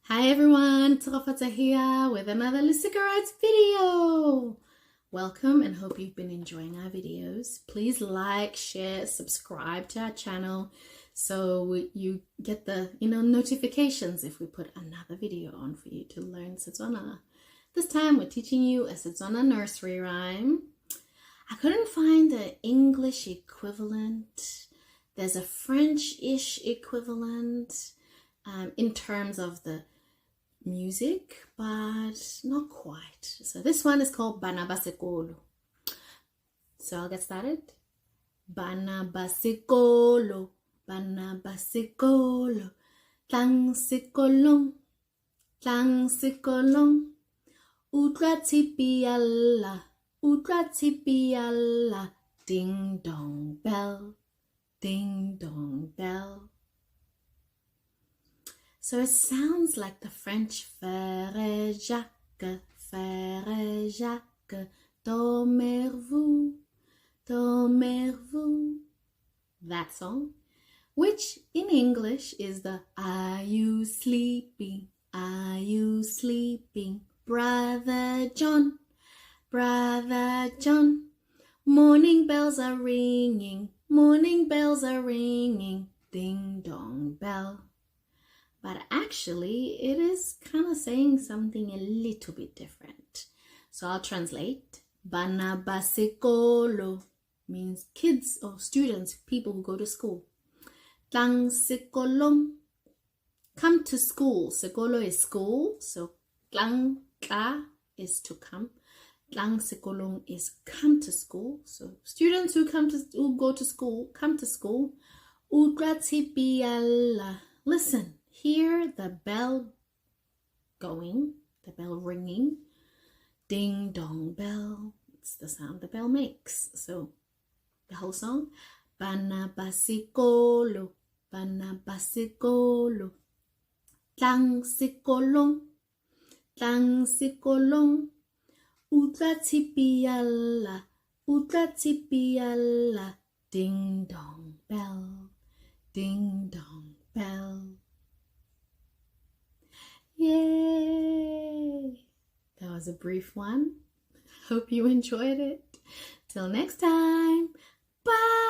Hi everyone, Tarafata here with another Cigarettes video. Welcome and hope you've been enjoying our videos. Please like, share, subscribe to our channel so you get the notifications if we put another video on for you to learn Setswana. This time we're teaching you a Setswana nursery rhyme. I couldn't find the English equivalent. There's a French-ish equivalent in terms of the music, but not quite. So this one is called Bana sekolo. So I'll get started. Bana sekolo, Bana sekolo, tlang sekolong, utlwa tshipi ya lla, ding dong bell, ding dong bell. So it sounds like the French Frère Jacques, dormez-vous, dormez-vous. That song, which in English is the Are you sleeping, Brother John, Brother John. Morning bells are ringing, ding dong bell. But actually, it is kind of saying something a little bit different. So I'll translate. Bana sekolo means kids or students, people who go to school. Tlang sekolong, come to school. Sekolo is school, so tlang is to come. Tlang sekolong is come to school. So students who go to school, come to school. Utlwa tshipi ya lla. Listen. Hear the bell going, the bell ringing, ding dong bell. It's the sound the bell makes. So the whole song, Bana sekolo, tlang sekolong, utlwa tshipi ya lla, ding dong bell, ding dong bell. Yay! That was a brief one. Hope you enjoyed it. Till next time. Bye!